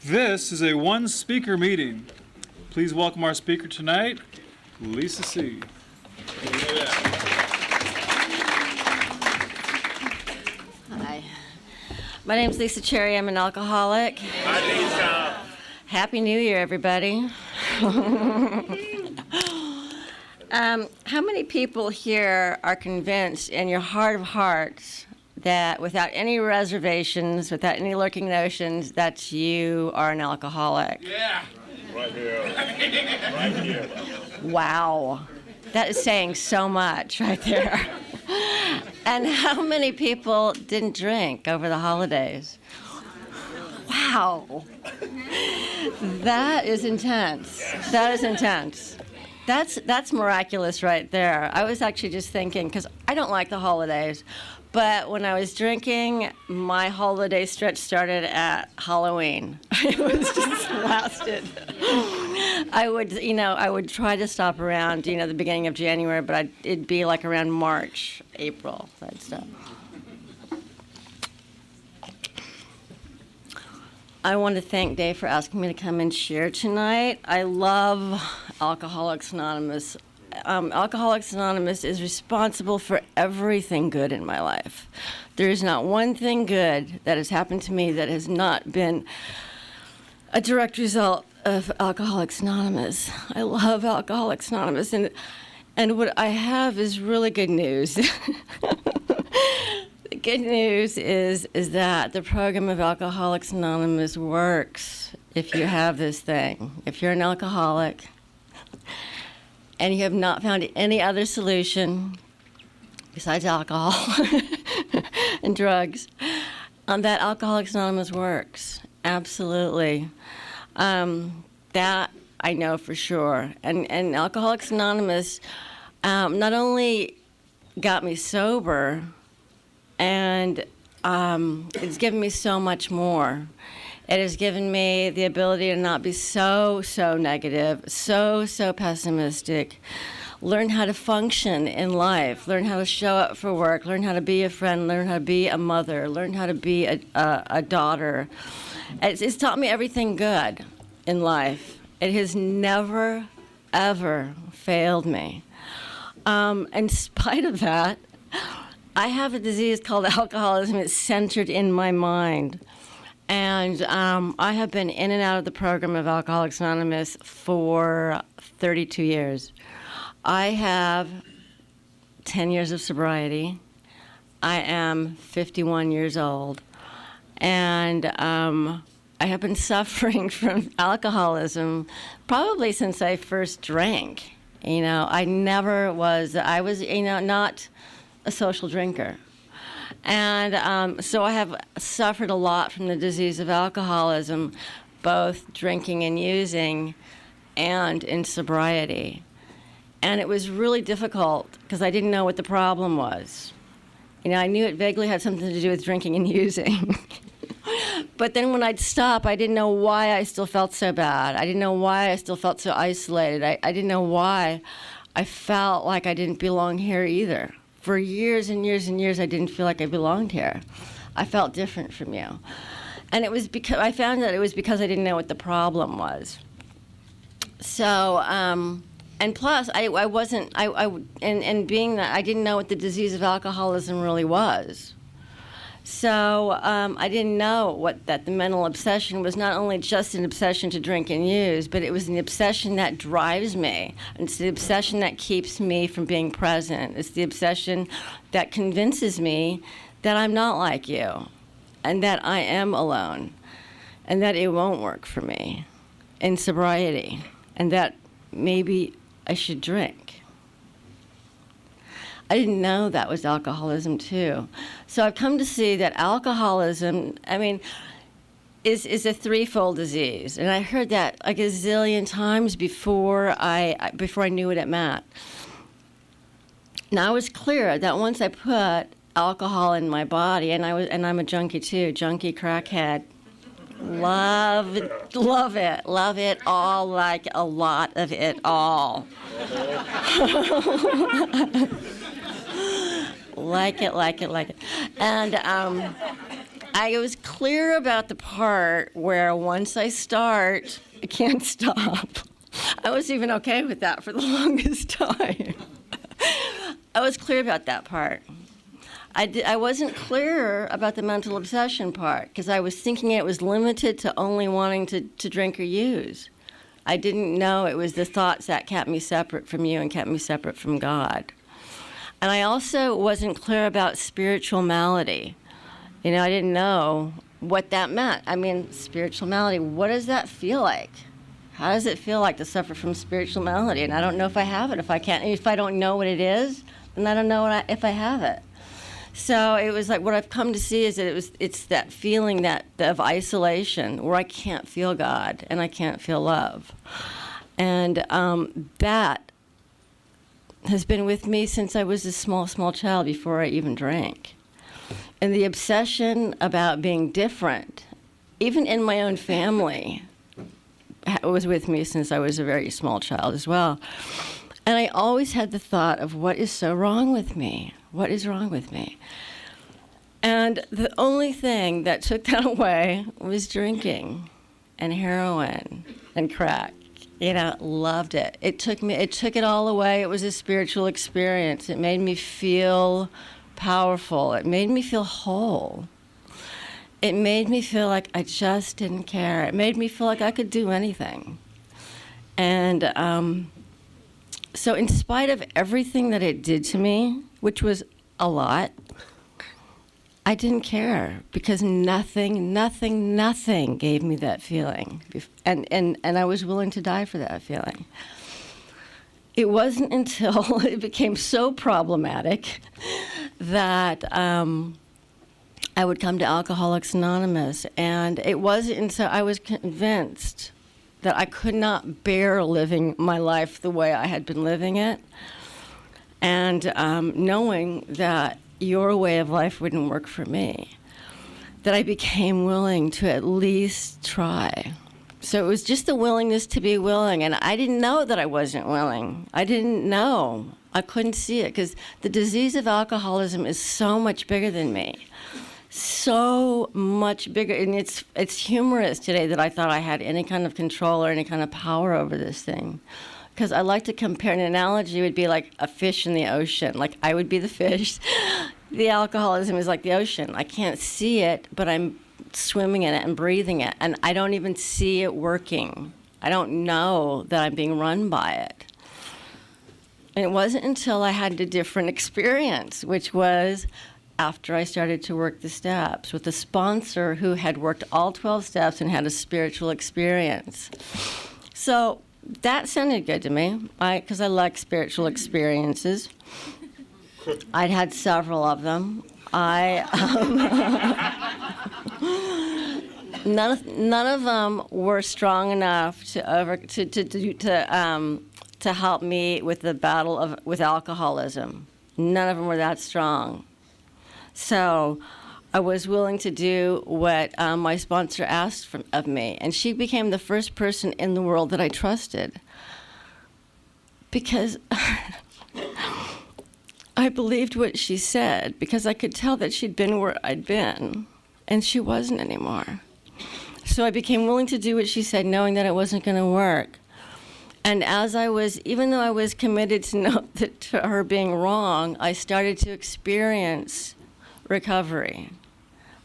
This is a one-speaker meeting. Please welcome our speaker tonight, Lisa C. Hi. My name's Lisa Cherry. I'm an alcoholic. Hi, Lisa. Happy New Year, everybody. How many people here are convinced in your heart of hearts that without any reservations, without any lurking notions, that you are an alcoholic? Yeah. Right here. Right here. Wow. That is saying so much right there. And how many people didn't drink over the holidays? Wow. That is intense. That is intense. That's miraculous right there. I was actually just thinking, because I don't like the holidays, but when I was drinking, my holiday stretch started at Halloween. It was just lasted. I would try to stop around, the beginning of January, but it'd be like around March, April, that stuff. I want to thank Dave for asking me to come and share tonight. I love Alcoholics Anonymous. Alcoholics Anonymous is responsible for everything good in my life. There is not one thing good that has happened to me that has not been a direct result of Alcoholics Anonymous. I love Alcoholics Anonymous, and what I have is really good news. The good news is that the program of Alcoholics Anonymous works if you have this thing. If you're an alcoholic and you have not found any other solution besides alcohol and drugs, that Alcoholics Anonymous works. Absolutely. That I know for sure. And Alcoholics Anonymous not only got me sober, and it's given me so much more. It has given me the ability to not be so negative, so pessimistic, learn how to function in life, learn how to show up for work, learn how to be a friend, learn how to be a mother, learn how to be a daughter. It's taught me everything good in life. It has never, ever failed me. In spite of that, I have a disease called alcoholism. It's centered in my mind. And I have been in and out of the program of Alcoholics Anonymous for 32 years. I have 10 years of sobriety. I am 51 years old. And I have been suffering from alcoholism probably since I first drank. I was not a social drinker. And so I have suffered a lot from the disease of alcoholism, both drinking and using and in sobriety. And it was really difficult because I didn't know what the problem was. I knew it vaguely had something to do with drinking and using. But then when I'd stop, I didn't know why I still felt so bad. I didn't know why I still felt so isolated. I didn't know why I felt like I didn't belong here either. For years and years and years, I didn't feel like I belonged here. I felt different from you. And it was because I found that it was because I didn't know what the problem was. So, and plus, I wasn't, and being that I didn't know what the disease of alcoholism really was. So I didn't know that the mental obsession was not only just an obsession to drink and use, but it was an obsession that drives me. It's the obsession that keeps me from being present. It's the obsession that convinces me that I'm not like you, and that I am alone, and that it won't work for me in sobriety, and that maybe I should drink. I didn't know that was alcoholism, too. So I've come to see that alcoholism, is a threefold disease. And I heard that like a zillion times before I knew what it meant. Now, I was clear that once I put alcohol in my body, and I'm a junkie, too, junkie, crackhead, love it all, like a lot of it all. Like it. And I was clear about the part where once I start, I can't stop. I was even okay with that for the longest time. I was clear about that part. I wasn't clear about the mental obsession part because I was thinking it was limited to only wanting to drink or use. I didn't know it was the thoughts that kept me separate from you and kept me separate from God. And I also wasn't clear about spiritual malady. You know, I didn't know what that meant. I mean, spiritual malady, what does that feel like? How does it feel like to suffer from spiritual malady? And I don't know if I have it. If I don't know what it is, then I don't know if I have it. So it was like what I've come to see is that it's that feeling of isolation where I can't feel God and I can't feel love. And that has been with me since I was a small child before I even drank. And the obsession about being different, even in my own family, was with me since I was a very small child as well. And I always had the thought of what is so wrong with me? What is wrong with me? And the only thing that took that away was drinking and heroin and crack. You know, loved it. It took it all away. It was a spiritual experience. It made me feel powerful. It made me feel whole. It made me feel like I just didn't care. It made me feel like I could do anything. And so in spite of everything that it did to me, which was a lot, I didn't care because nothing gave me that feeling. And I was willing to die for that feeling. It wasn't until it became so problematic that I would come to Alcoholics Anonymous. And it wasn't until I was convinced that I could not bear living my life the way I had been living it. And knowing that your way of life wouldn't work for me, that I became willing to at least try. So it was just the willingness to be willing, and I didn't know that I wasn't willing. I didn't know. I couldn't see it, because the disease of alcoholism is so much bigger than me. So much bigger, and it's humorous today that I thought I had any kind of control or any kind of power over this thing. Because I like to compare, an analogy would be like a fish in the ocean. Like I would be the fish. The alcoholism is like the ocean. I can't see it, but I'm swimming in it and breathing it. And I don't even see it working. I don't know that I'm being run by it. And it wasn't until I had a different experience, which was after I started to work the steps with a sponsor who had worked all 12 steps and had a spiritual experience. So that sounded good to me, because I like spiritual experiences. I'd had several of them. None of them were strong enough to help me with the battle with alcoholism. None of them were that strong. So I was willing to do what my sponsor asked of me. And she became the first person in the world that I trusted. Because I believed what she said, because I could tell that she'd been where I'd been, and she wasn't anymore. So I became willing to do what she said, knowing that it wasn't going to work. And even though I was committed to her being wrong, I started to experience recovery.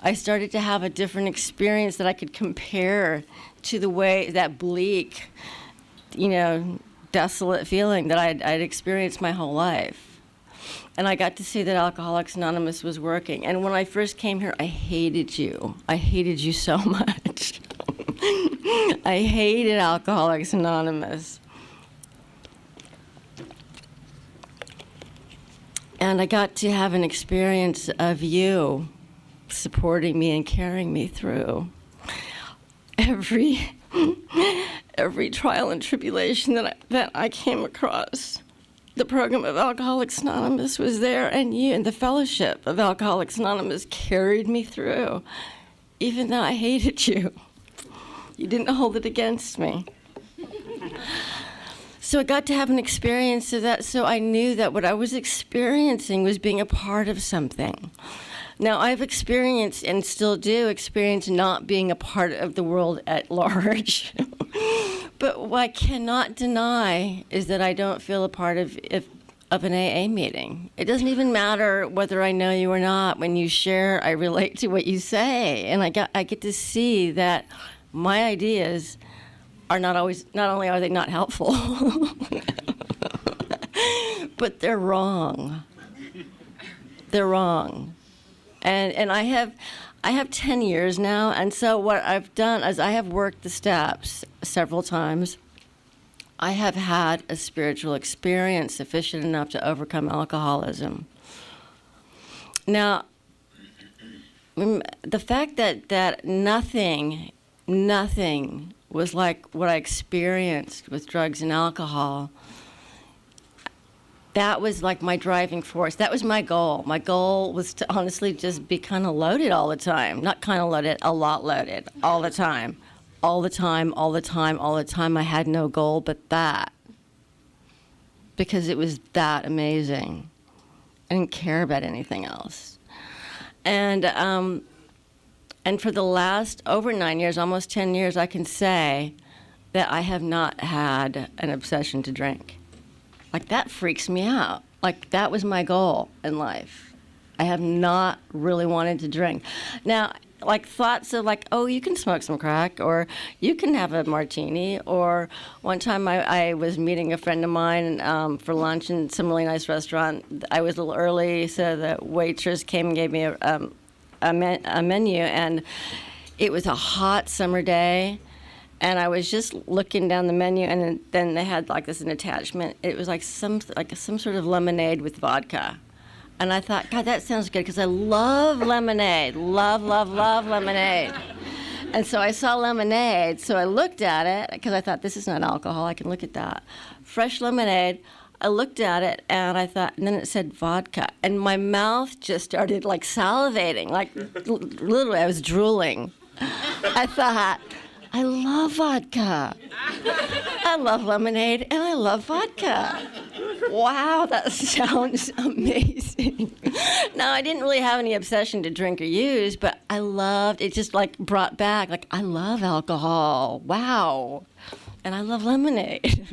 I started to have a different experience that I could compare to the way, that bleak, desolate feeling that I'd experienced my whole life. And I got to see that Alcoholics Anonymous was working. And when I first came here, I hated you. I hated you so much. I hated Alcoholics Anonymous. And I got to have an experience of you supporting me and carrying me through every trial and tribulation that I came across. The program of Alcoholics Anonymous was there, and you and the fellowship of Alcoholics Anonymous carried me through, even though I hated you. You didn't hold it against me. So I got to have an experience of that, so I knew that what I was experiencing was being a part of something. Now, I've experienced and still do experience not being a part of the world at large. But what I cannot deny is that I don't feel a part of an AA meeting. It doesn't even matter whether I know you or not. When you share, I relate to what you say. And I get to see that my ideas are not only are they not helpful, but they're wrong. They're wrong. And I have 10 years now, and so what I've done is I have worked the steps several times. I have had a spiritual experience sufficient enough to overcome alcoholism. Now, the fact that nothing was like what I experienced with drugs and alcohol, that was like my driving force. That was my goal. My goal was to honestly just be kind of loaded all the time. Not kind of loaded, a lot loaded, all the time. All the time, all the time, all the time. I had no goal but that. Because it was that amazing. I didn't care about anything else. And for the last over 9 years, almost 10 years, I can say that I have not had an obsession to drink. Like, that freaks me out. Like, that was my goal in life. I have not really wanted to drink. Now, like, thoughts of like, oh, you can smoke some crack, or you can have a martini, or one time I was meeting a friend of mine for lunch in some really nice restaurant. I was a little early, so the waitress came and gave me a menu, and it was a hot summer day. And I was just looking down the menu, and then they had like this an attachment. It was like some sort of lemonade with vodka, and I thought, God, that sounds good because I love lemonade, love lemonade. And so I saw lemonade, so I looked at it because I thought, this is not alcohol. I can look at that, fresh lemonade. I looked at it and I thought, and then it said vodka, and my mouth just started like salivating, like literally I was drooling. I thought, I love vodka. I love lemonade, and I love vodka. Wow, that sounds amazing. Now, I didn't really have any obsession to drink or use, but I loved it. Just like brought back, like, I love alcohol. Wow. And I love lemonade.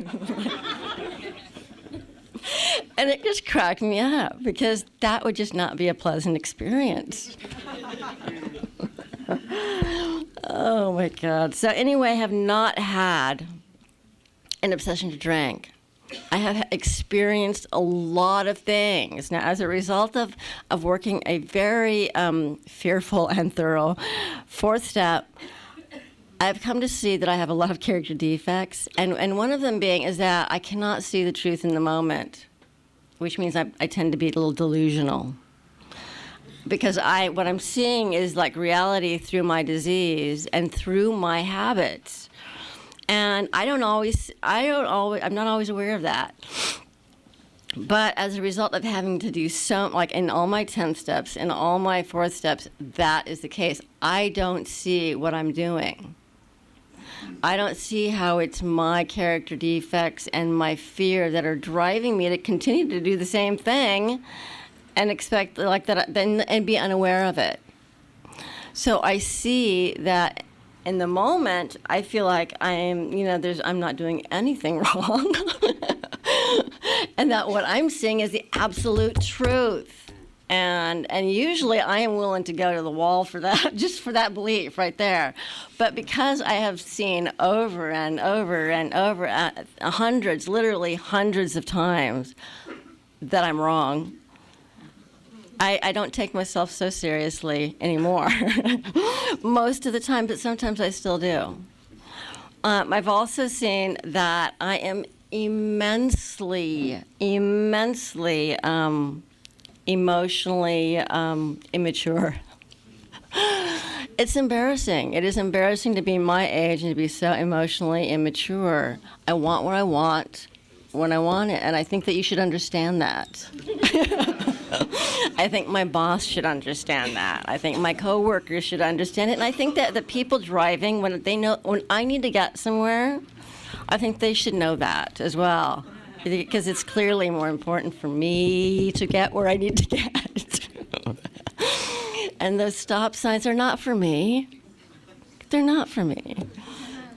And it just cracked me up because that would just not be a pleasant experience. Oh my God. So anyway, I have not had an obsession to drink. I have experienced a lot of things. Now, as a result of working a very fearful and thorough fourth step, I've come to see that I have a lot of character defects, and one of them being is that I cannot see the truth in the moment, which means I tend to be a little delusional. Because what I'm seeing is like reality through my disease and through my habits. And I'm not always aware of that. But as a result of having to do like in all my 10th steps, in all my 4th steps, that is the case. I don't see what I'm doing. I don't see how it's my character defects and my fear that are driving me to continue to do the same thing and expect like that, then and be unaware of it. So I see that in the moment, I feel like I'm not doing anything wrong, and that what I'm seeing is the absolute truth. And usually I am willing to go to the wall for that, just for that belief right there. But because I have seen over and over and over, literally hundreds of times, that I'm wrong, I don't take myself so seriously anymore. Most of the time, but sometimes I still do. I've also seen that I am immensely emotionally immature. It's embarrassing. It is embarrassing to be my age and to be so emotionally immature. I want what I want when I want it, and I think that you should understand that. I think my boss should understand that. I think my coworkers should understand it, and I think that the people driving, when I need to get somewhere, I think they should know that as well, because it's clearly more important for me to get where I need to get. and those stop signs are not for me. They're not for me.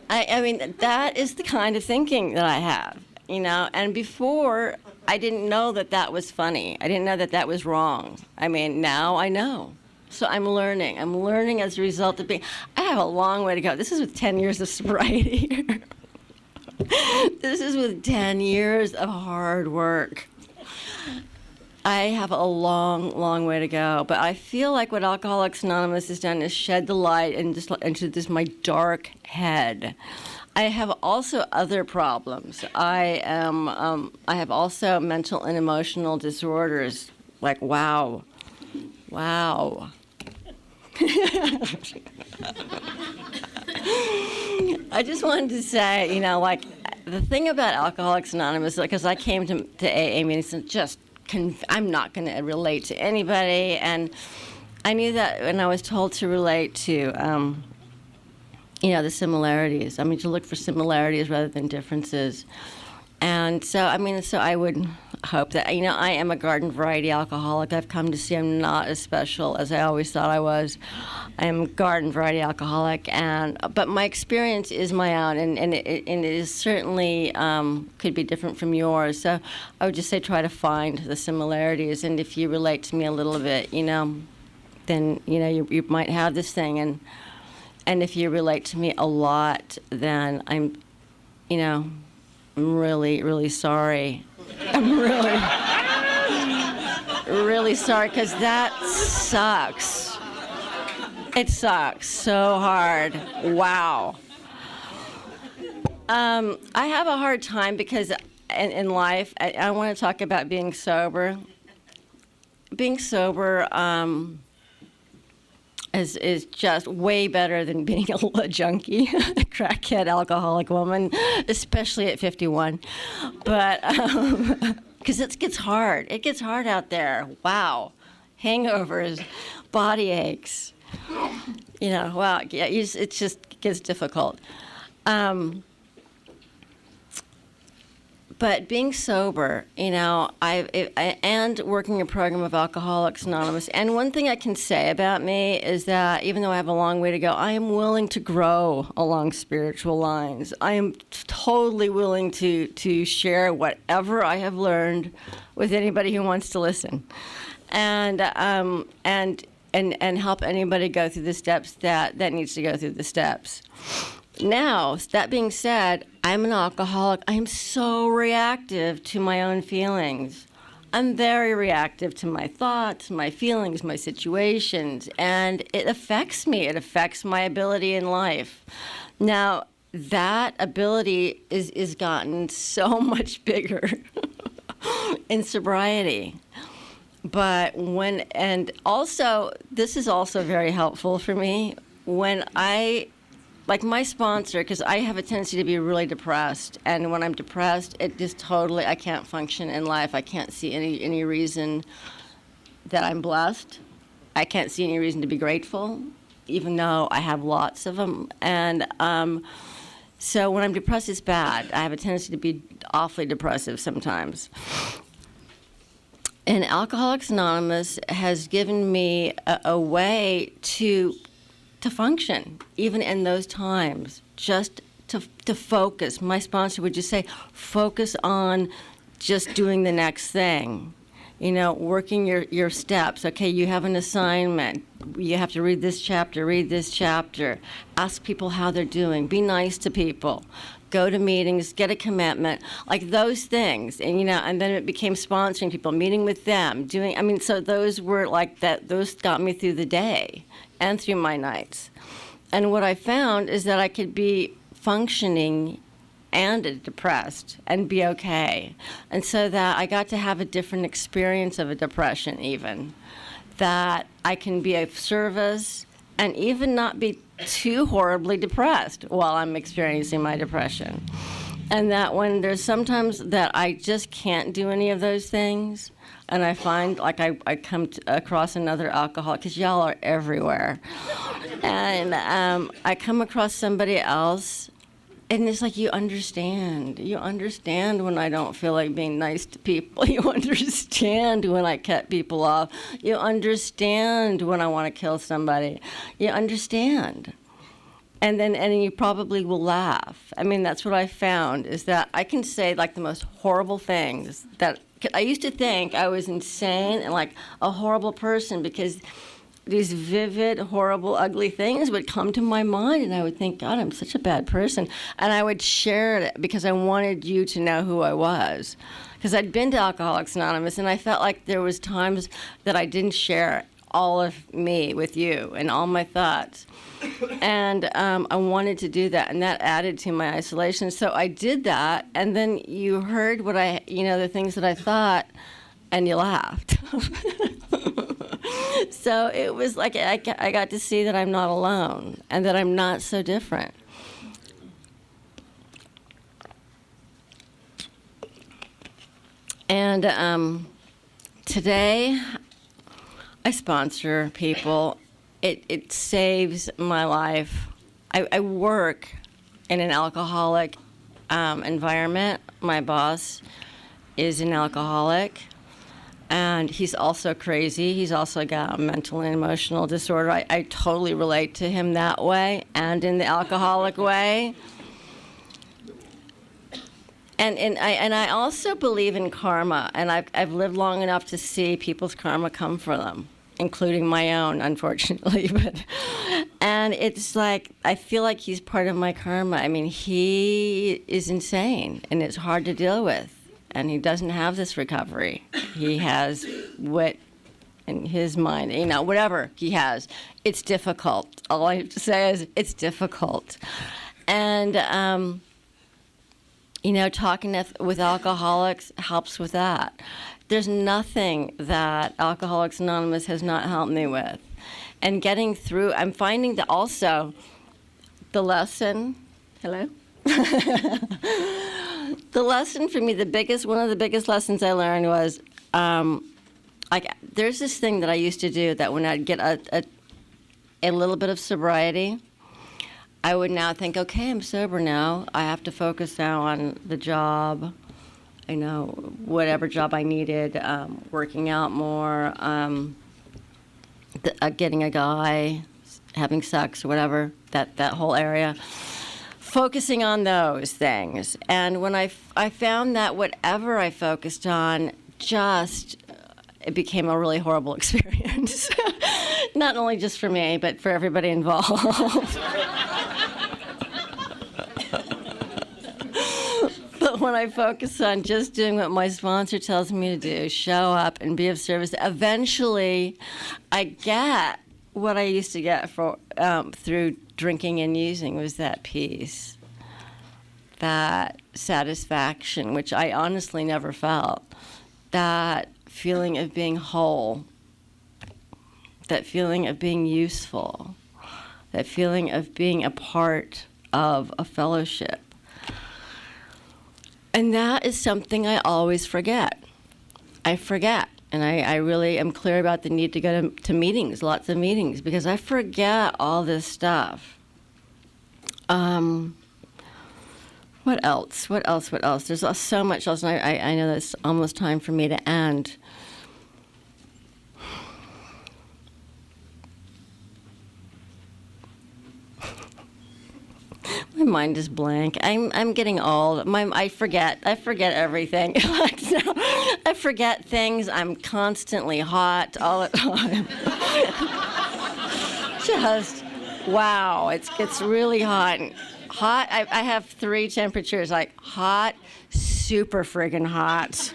I mean, that is the kind of thinking that I have, and before, I didn't know that that was funny. I didn't know that that was wrong. I mean, now I know. So I'm learning. I'm learning as a result of being, I have a long way to go. This is with 10 years of sobriety here. This is with 10 years of hard work. I have a long, long way to go. But I feel like what Alcoholics Anonymous has done is shed the light into this my dark head. I have also other problems. I have also mental and emotional disorders. Like, wow. I just wanted to say, the thing about Alcoholics Anonymous, because I came to AA meetings and I'm not going to relate to anybody, and I knew that when I was told to relate to, the similarities. I mean, to look for similarities rather than differences. And so, I would hope that, I am a garden variety alcoholic. I've come to see I'm not as special as I always thought I was. I'm a garden variety alcoholic, but my experience is my own, and it is certainly could be different from yours. So I would just say try to find the similarities, and if you relate to me a little bit, then you might have this thing, and if you relate to me a lot, then I'm really, really sorry. I'm really sorry, because that sucks. It sucks so hard. Wow. I have a hard time because in life, I want to talk about being sober. Being sober is just way better than being a junkie, a crackhead alcoholic woman, especially at 51. But because it gets hard. It gets hard out there. Wow. Hangovers, body aches. It just gets difficult. But being sober, and working a program of Alcoholics Anonymous, and one thing I can say about me is that even though I have a long way to go, I am willing to grow along spiritual lines. I am totally willing to share whatever I have learned with anybody who wants to listen, and help anybody go through the steps that needs to go through the steps. Now, that being said, I'm an alcoholic. I am so reactive to my own feelings. I'm very reactive to my thoughts, my feelings, my situations, and it affects me. It affects my ability in life. Now, that ability is gotten so much bigger in sobriety. But this is also very helpful for me when like my sponsor, because I have a tendency to be really depressed, and when I'm depressed, it just totally, I can't function in life. I can't see any reason that I'm blessed. I can't see any reason to be grateful, even though I have lots of them. And so when I'm depressed, it's bad. I have a tendency to be awfully depressive sometimes. And Alcoholics Anonymous has given me a way to function, even in those times, just to focus. My sponsor would just say, focus on just doing the next thing. Working your steps. Okay, you have an assignment. You have to read this chapter. Ask people how they're doing. Be nice to people. Go to meetings, get a commitment, like those things. And, and then it became sponsoring people, meeting with them, so those were like that, those got me through the day and through my nights. And what I found is that I could be functioning and depressed and be okay. And so that I got to have a different experience of a depression even, that I can be of service and even not be too horribly depressed while I'm experiencing my depression. And that when there's sometimes that I just can't do any of those things, and I find like I come across another alcoholic, because y'all are everywhere, and I come across somebody else And it's like you understand. You understand when I don't feel like being nice to people. You understand when I cut people off. You understand when I want to kill somebody. You understand. And you probably will laugh. I mean, that's what I found, is that I can say like the most horrible things that I used to think I was insane and like a horrible person, because these vivid, horrible, ugly things would come to my mind, and I would think, God, I'm such a bad person. And I would share it because I wanted you to know who I was. Because I'd been to Alcoholics Anonymous, and I felt like there was times that I didn't share all of me with you and all my thoughts. And I wanted to do that, and that added to my isolation. So I did that, and then you heard the things that I thought, and you laughed. So it was like I got to see that I'm not alone and that I'm not so different. And today, I sponsor people. It saves my life. I work in an alcoholic environment. My boss is an alcoholic. And he's also crazy. He's also got a mental and emotional disorder. I totally relate to him that way and in the alcoholic way. And I also believe in karma. And I've lived long enough to see people's karma come for them, including my own, unfortunately. And it's like, I feel like he's part of my karma. I mean, he is insane, and it's hard to deal with. And he doesn't have this recovery. He has what in his mind, whatever he has, it's difficult. All I have to say is it's difficult. And, talking with alcoholics helps with that. There's nothing that Alcoholics Anonymous has not helped me with. And getting through, I'm finding that also the lesson, hello? The lesson for me, one of the biggest lessons I learned was, there's this thing that I used to do that when I'd get a little bit of sobriety, I would now think, okay, I'm sober now. I have to focus now on the job, whatever job I needed, working out more, getting a guy, having sex, or whatever, that whole area. Focusing on those things. And when I found that whatever I focused on, it became a really horrible experience. Not only just for me, but for everybody involved. But when I focus on just doing what my sponsor tells me to do, show up and be of service, eventually I get what I used to get through drinking and using, was that peace, that satisfaction, which I honestly never felt, that feeling of being whole, that feeling of being useful, that feeling of being a part of a fellowship. And that is something I always forget. I forget. And I really am clear about the need to go to meetings, lots of meetings, because I forget all this stuff. What else? There's so much else, and I know that it's almost time for me to end. My mind is blank. I'm getting old. I forget everything. I forget things. I'm constantly hot all the time. Just wow. It gets really hot. Hot. I have 3 temperatures: like hot, super friggin' hot,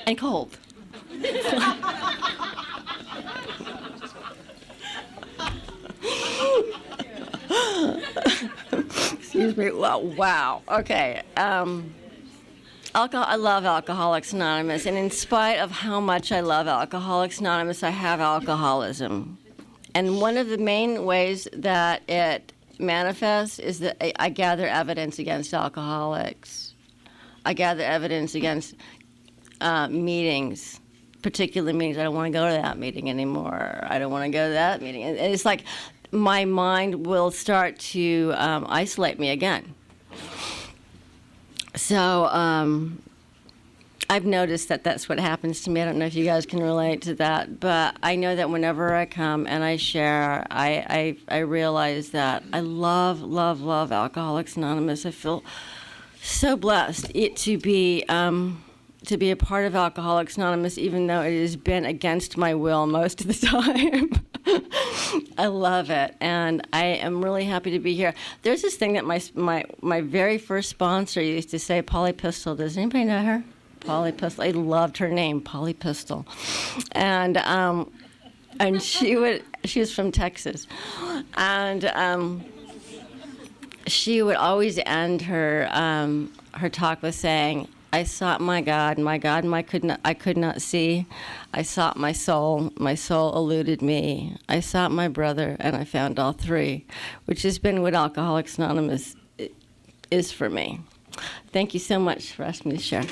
and cold. Excuse me. Wow. Okay. I love Alcoholics Anonymous, and in spite of how much I love Alcoholics Anonymous, I have alcoholism. And one of the main ways that it manifests is that I gather evidence against alcoholics. I gather evidence against meetings, particular meetings. I don't want to go to that meeting anymore. I don't want to go to that meeting. And it's like my mind will start to isolate me again. So I've noticed that that's what happens to me. I don't know if you guys can relate to that, but I know that whenever I come and I share, I realize that I love, love, love Alcoholics Anonymous. I feel so blessed to be a part of Alcoholics Anonymous, even though it has been against my will most of the time. I love it, and I am really happy to be here. There's this thing that my very first sponsor used to say, Polly Pistol. Does anybody know her? Polly Pistol. I loved her name, Polly Pistol, and she was from Texas, and she would always end her talk with saying, I sought my God, I could not see. I sought my soul eluded me. I sought my brother, and I found all three, which has been what Alcoholics Anonymous is for me. Thank you so much for asking me to share.